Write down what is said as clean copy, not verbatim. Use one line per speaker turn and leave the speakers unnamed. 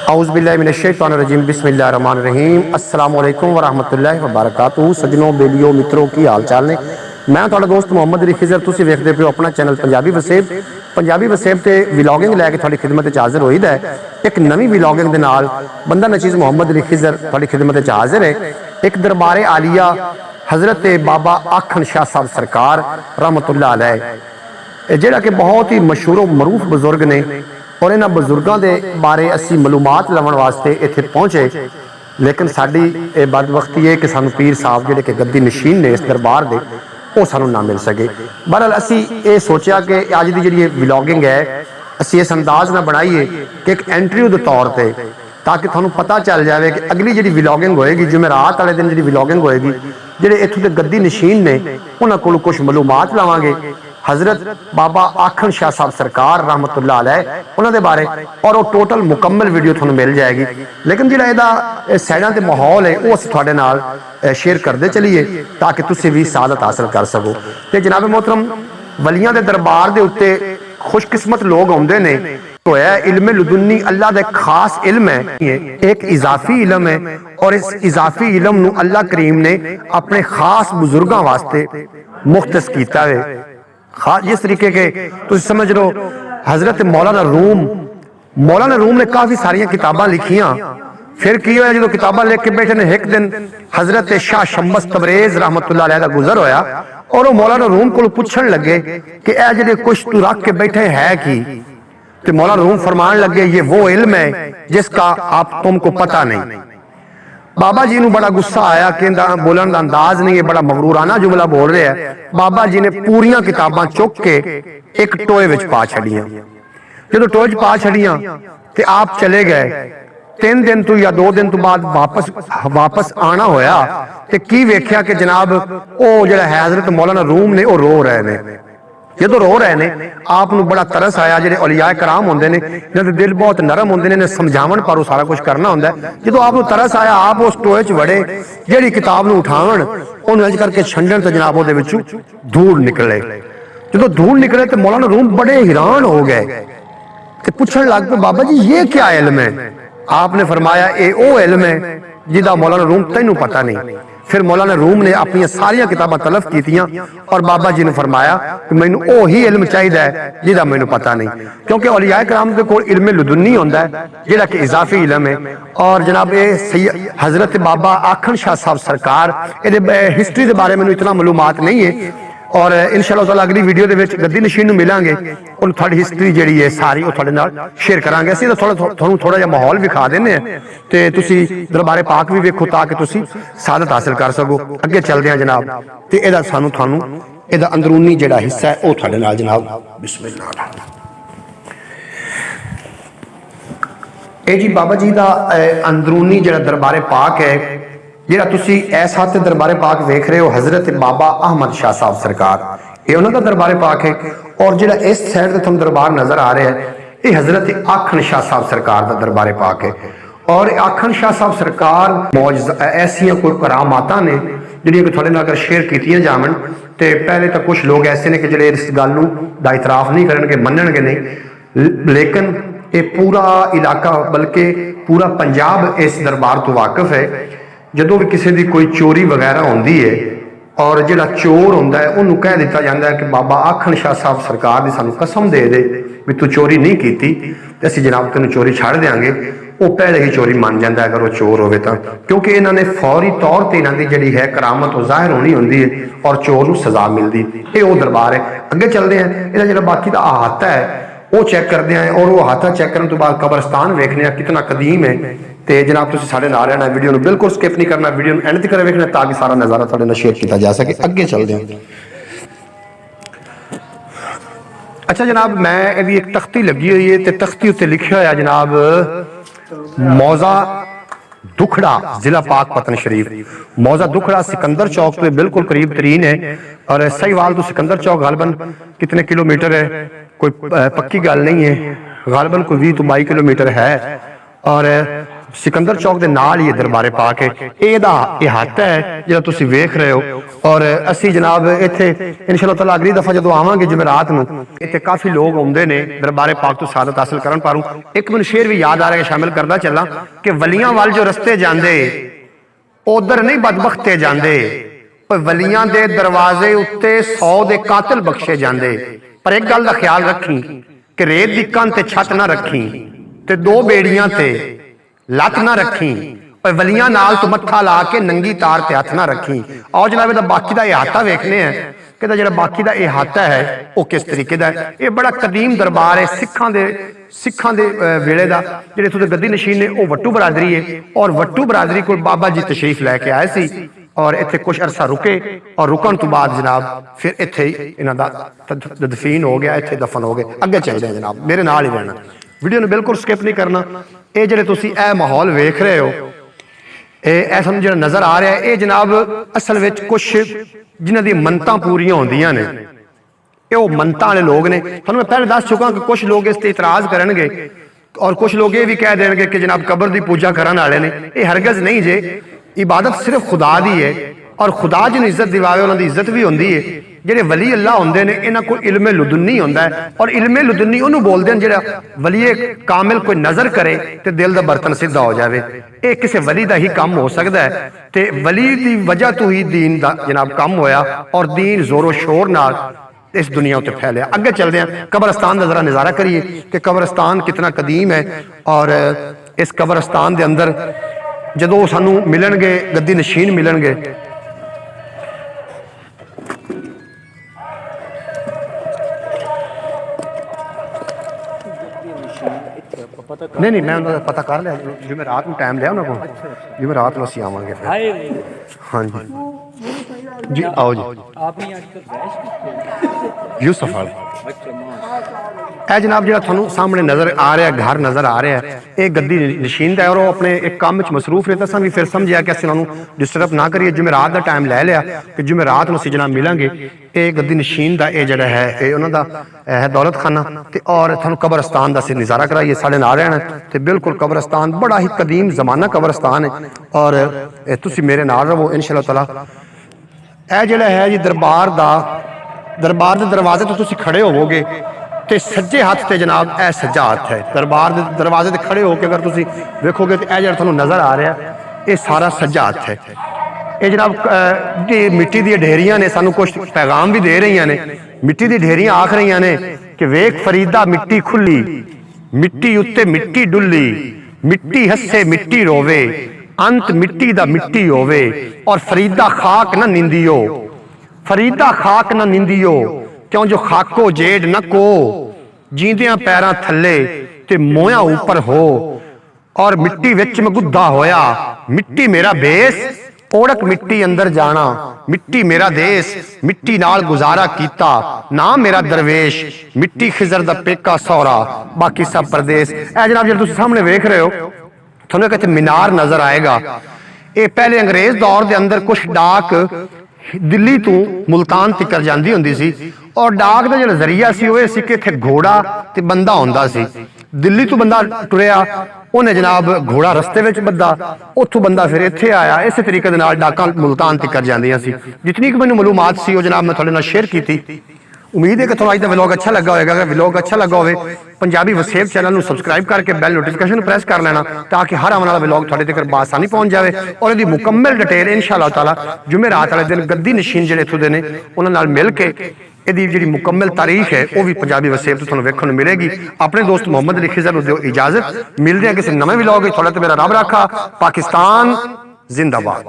औज़ुबिल्लाहिमिनश्शैतानिर्रजीम बिस्मिल्लाहिर्रहमानिर्रहीम अस्सलामु अलैकुम वरहमतुल्लाहि वबरकातुहू। सज्जनों, बेलियो, मित्रों की हाल चाल ने। मैं तुहाडा दोस्त मुहम्मद अली खिज़र, तुसीं वेखदे पियो अपना चैनल पंजाबी वसेब। पंजाबी वसेब ते व्लॉगिंग लैके तुहाडी खिदमत च हाज़िर होईदा है। एक नवीं व्लॉगिंग दे नाल बंदा नचीज़ मुहम्मद अली खिज़र तुहाडी खिदमत च हाज़िर है। एक दरबारे आलिया हज़रत बाबा आखन शाह साहब सरकार रहमतुल्लाह अलैह, जिहड़ा कि बहुत ही मशहूर मरूफ बजुर्ग ने, और इन्होंने बजुर्गों के बारे असी मालूमात लवन वास्ते इत्थे पहुँचे। लेकिन साड़ी बदबख्ती है कि सानू पीर साहब जिहड़े कि गद्दी नशीन ने इस दरबार के, वो सानू ना मिल सके। बहरहाल असी ये सोचा कि अज की जी व्लॉगिंग है असी इस अंदाज में बनाईए कि एक एंट्री के तौर पर, ताकि थानू पता चल जाए कि अगली जी व्लॉगिंग होएगी, जुमेरात वाले दिन जी व्लॉगिंग होएगी, जिहड़े इत्थों के गद्दी नशीन ने उन्होंने को कुछ मालूमात लवांगे हज़रत बाबा आखन शाह साहब सरकार रहमतुल्लाह अलैह उन्होंने बारे, और वो टोटल मुकम्मल वीडियो थानू मिल जाएगी। लेकिन जो साइडा से माहौल है वो असीं तुहाडे नाल शेयर करते चलीए ताकि तुसीं भी सादत हासिल कर सको। तो जनाब मोहतरम, वलियां दे दरबार दे उत्ते खुशकिस्मत लोग आउंदे ने। तो है इल्म लुदुन्नी अल्लाह दा खास इल्म है, एक इजाफी इल्म है, और इस इजाफी इल्म नू अल्लाह करीम ने अपने खास बुजुर्गों वास्ते मुख्तस कीता है। खास जिस तरीके के तुम समझ लो, हजरत मौलाना रूम ने काफी सारिया किताबां लिखियां। फिर की होया, जो किताबां लिख के बैठे ने, एक दिन हजरत शाह शम्स तबरेज रहमतुल्लाह अलैह दा गुजर होया, और वो मौलाना रूम को पूछन लगे कि ए जिहड़े कुछ तू रख के बैठे है की? तो मौलाना रूम फरमान लगे, ये वो इल्म है जिसका आप तुमको पता नहीं। बाबा जी ने बड़ा गुस्सा आया कि बोलन का अंदाज नहीं है, बड़ा मगरूराना जुमला बोल रहा है। बाबा जी ने पूरियां किताबां चुक के एक टोए विच पा छड़ियां। जो टोए च पा छड़ियां ते आप चले गए। 3 दिन तो या 2 दिन तो बाद वापस आना होया ते की वेख्या कि जनाब वो जिहड़ा है हजरत मौलाना रूम ने वो रो रहे ने। जो रो रहे ने, आपनू बड़ा तरस आया। जिहड़े औलियाए कराम होंदे ने, इन्हां दे दिल बहुत नरम होंदे ने, इन्हें समझावन पर वो सारा कुछ करना होंदा है। जो आपनू तरस आया, आप उस टोए च वड़े, जिहड़ी किताब नू उठावन उन्हें इंज करके छंडण ते जनाब उहदे विचों धूल निकले। जो धूल निकले तो मौलाना रूम बड़े हैरान हो गए ते पुछण लग पे, बाबा जी ये क्या इल्म है? आपने फरमाया ये वो इल्म है जिहदा मौलाना रूम तैनू पता नहीं। फिर मौलाना रूम ने अपनी सारिया किताबां तलफ कीतियां और बाबा जी ने फरमाया कि मैनू ओही इल्म चाहिए है जिहदा मैनू पता नहीं। क्योंकि औलियाए कराम दे कोल इल्म लुदुन्नी होंदा है, जिहड़ा कि इजाफी इल्म है। और जनाब ये हजरत बाबा आखन शाह साहब सरकार, ये हिस्टरी के बारे में इतना मालूमात नहीं है, और इंशाअल्लाह ताला अगली वीडियो दे विच गद्दी नशीन नूं मिलांगे और थोड़ी हिस्टरी जिहड़ी है सारी वो थोड़े नाल शेयर करांगे। असीं तां थोड़ा जिहा माहौल विखा दिंदे हैं ते तुसीं दरबारे पाक भी वेखो ताकि तुसीं सादत हासिल कर सको। अगे चलदे हैं जनाब, ते इहदा थानू इहदा अंदरूनी जिहड़ा हिस्सा है वो थोड़े नाल जनाब बिस्मिल्लाह। जी बाबा जी का अंदरूनी जिहड़ा दरबारे पाक है, जिहड़ा तुसीं इस हथ दरबारे पाक वेख रहे हो, हजरत बाबा अहमद शाह साहब सरकार, ये उन्होंने दरबारे पाक है। और जिहड़ा इस साइड से तुम दरबार नजर आ रहा है, ये हजरत आखन शाह साहब सरकार का दरबारे पाक है। और आखन शाह साहब सरकार मौजूद ऐसिया कोई करामातां ने जिहड़ियां कि थोड़े नाल अगर शेयर कीतियां जावन ते पहले तो कुछ लोग ऐसे ने कि जिहड़े इस गल नूं दा इतराफ नहीं करनगे, मनणगे नहीं। लेकिन ये पूरा इलाका बल्कि पूरा पंजाब इस दरबार तो वाकिफ है। जदों भी किसी की कोई चोरी वगैरह होंदी है और जिहड़ा चोर होंदा है उन्होंने कह दिता जाता है कि बाबा आखन शाह साहब सरकार की सानू कसम दे दे भी तू चोरी नहीं की, असीं जनाब तेन चोरी छड़ देंगे। वो पहले ही चोरी मान जाता है अगर वो चोर होवे तां, क्योंकि इन्होंने फौरी तौर पर इन्हों की जिहड़ी है करामत वो जाहिर होनी होंदी है और चोर नूं सजा मिलती। ये वो दरबार है। अगे चलते हैं, इहदा जिहड़ा बाकी दा अहाता है वो चेक करते हैं, और वो अहाता चेक करने तो बाद कब्रस्तान वेखने कितना कदीम है। तो जनाब तुसीं साडे नाल रहना, वीडियो नूं बिल्कुल स्किप नहीं करना, वीडियो एंड तक वेखना ताकि सारा नज़ारा तुहाडे नाल शेयर किया जा सके। अगे चलते हैं। अच्छा जनाब, मैं अभी एक तख्ती लगी हुई है, तो तख्ती उत्ते लिखा होया जनाब मौजा दुखड़ा, जिला पाक पतन शरीफ। मौजा दुखड़ा सिकंदर चौक तो बिल्कुल करीब तरीन है, और सहीवाल तो सिकंदर चौक गालबन कितने किलोमीटर है कोई पक्की गल नहीं है, गालबन कोई 20 तो 22 किलोमीटर है। और सिकंदर चौक के नाल ही दरबारे पाक है। इहदा इहाता है जिहड़ा तुसीं वेख रहे हो और असी जनाब इत्थे इंशाअल्लाह ताला अगली दफा जो आवांगे जमेरात नूं इत्थे काफ़ी लोग आउंदे ने दरबारे पाक तो सादत हासिल करन। पर एक मैनूं शेर भी याद आ रहा है, शामिल करदा चला कि वलियां वाल जो रस्ते जांदे उधर नहीं बदबख्ते जांदे, पर वलियां दे दरवाजे उत्ते 100 दे कातिल बख्शे जांदे। पर एक गल दा ख्याल रखी कि रेत दी कंध ते छत ना रखी ते दो बेड़ियां ते लत ना रखी, पर वलियां नाल तू मत्था ला के नंगी तार ते हथ ना रखी। आओ जनाब इहदा बाकी दा इहाता वेखने हैं कि जिहड़ा बाकी दा इहाता है वो किस तरीके दा है। ये बड़ा कदीम दरबार है सिखां दे वेले दा। जिहड़े इत्थों दे गद्दी नशीन ने वो वट्टू बरादरी है और वट्टू बरादरी कोल बाबा जी तशरीफ लैके आए सी और इत्थे कुछ अरसा रुके और रुकन तो बाद जनाब फिर इत्थे इन्हां दा दफीन हो गया, इत्थे दफन हो गए। अगे चलदे हैं जनाब, मेरे नाल ही रहना, वीडियो नूं बिल्कुल स्किप नहीं करना। ये जिहड़े तुसीं ए माहौल वेख रहे हो ऐसा जो नजर आ रहा है ये जनाब असल में कुछ जिन्हों दी मनतां पूरियां होंदियां ने, ये वो मनतां वाले लोग ने। तुहानूं मैं पहले दस चुका कि कुछ लोग इस ते इतराज करनगे और कुछ लोग ये भी कह देंगे कि जनाब कबर की पूजा करने वाले ने। ये हरगज नहीं जे, इबादत सिर्फ खुदा दी है और खुदा जिन्हें इज्जत दिवावे उन्होंने इज्जत भी होंदी है। ਜਿਹੜੇ वली अल्लाह होंदे ने इन्हां कोल इल्मे लुदुन्नी होंदा है और इल्मे लुदुन्नी उन्होंने बोलते हैं जिहड़ा वलीए कामिल कोई नजर करे तो दिल दा बर्तन सीधा हो जाए। ये किसी वली दा ही काम हो सकता है तो वली दी वजह तो ही दीन दा जनाब काम होया और दीन जोरो शोर नाल इस दुनिया उत्ते फैलिया। अगे चलते हैं, कब्रस्तान का जरा नज़ारा करिए कि कब्रस्तान कितना कदीम है। और इस कब्रस्तान के अंदर जो सानू मिलणगे गद्दी नशीन मिलणगे, नहीं नहीं मैं उन्होंने पता कर लिया, जिम्मे रात में टाइम लिया उन्होंने को, जिम्मे रात में असीं आवांगे फिर। हाँ जी जी आओ जी यूसुफ वाले ए जनाब जो थानू सामने नज़र आ रहा है घर नज़र आ रहा है ये गद्दी नशीन है और वो अपने एक काम में मसरूफ रहता। असां भी फिर समझिया कि असं उन्होंने डिस्टर्ब ना करिए, जुमेरात का टाइम लै लिया कि जुमेरात में असीं जनाब मिलांगे। ये गद्दी नशीन का ये जड़ा है ये उन्हों का है दौलत खाना ते और थानू कब्रस्तान का असीं नज़ारा कराइए साढ़े नाल रहना ते बिल्कुल कब्रस्तान बड़ा ही कदीम जमाना कब्रस्तान है और तुसीं मेरे नाल रहो इंशाअल्लाह ताला। यह जिहड़ा है जी दरबार के दरवाजे तो तुसीं खड़े होवोगे तो सज्जे हाथ से जनाब यह सज्जा हाथ है। दरबार के दरवाजे से खड़े होकर अगर तुसीं वेखोगे तो यह जिहड़ा तुहानूं नज़र आ रहा है ये सारा सज्जा हाथ है। ये जनाब जी मिट्टी दी ढेरियां ने सानू कुछ पैगाम भी दे रही ने। मिट्टी दी ढेरियां आख रही ने कि वेख फरीदा मिट्टी खुली, मिट्टी उत्ते मिट्टी डुली, मिट्टी हसे मिट्टी रोवे, अंत मिट्टी दा मिट्टी होवे और फरीदा खाक न निंदियो, फरीदा खाक न निंदियो क्यों जो खाको जेड न को, जींदियां पैरां थले ते मोया ऊपर हो और मिट्टी विच मैं गुद्धा होया, मिट्टी मेरा बेस ओढ़क मिट्टी अंदर जाना, मिट्टी मेरा देश मिट्टी नाल गुजारा कीता, ना मेरा दरवेश मिट्टी खिजर दा पेका सौरा बाकी सब प्रदेश। ए जनाब जो तुम सामने वेख रहे हो थोड़ा कहते मीनार नजर आएगा। ये पहले अंग्रेज दौर के अंदर कुछ डाक दिल्ली तो मुल्तान तक जाती होंदी सी और डाक का जो जरिया सी वो सी कि इत्थे घोड़ा ते बंदा होंदा सी। दिल्ली तो बंदा टुरिया उन्हें जनाब घोड़ा रस्ते में बद्धा, उतों बंदा फिर इत्थे आया। इस तरीके दे नाल डाकां मुल्तान तक जांदियां सी। जितनी कि मैनूं मालूमात सी वो जनाब मैं तुहाडे नाल शेयर की। उम्मीद है कि तुहानूं अज दा व्लॉग अच्छा लगा होगा। अगर व्लॉग अच्छा लगा हो पंजाबी वसेब चैनल सब्सक्राइब करके बैल नोटिफिकेशन प्रेस कर लेना ताकि हर आने वाला व्लॉग तुहाडे तक बासानी पहुंच जाए और इसकी मुकम्मल डिटेल इंशाअल्लाह ताला जुमेरात वाले दिन गद्दी नशीन जिहड़े इत्थों दे ने उन्हां नाल मिल के इसकी जी मुकम्मल तारीख है वह भी पंजाबी वसेब तो तुहानूं वेखण नूं मिलेगी। अपने दोस्त मोहम्मद अली खिज़र नूं दिओ इजाजत, मिलदे हां किसी नवें व्लॉग। थोड़ा तो मेरा रब रखा। पाकिस्तान जिंदाबाद।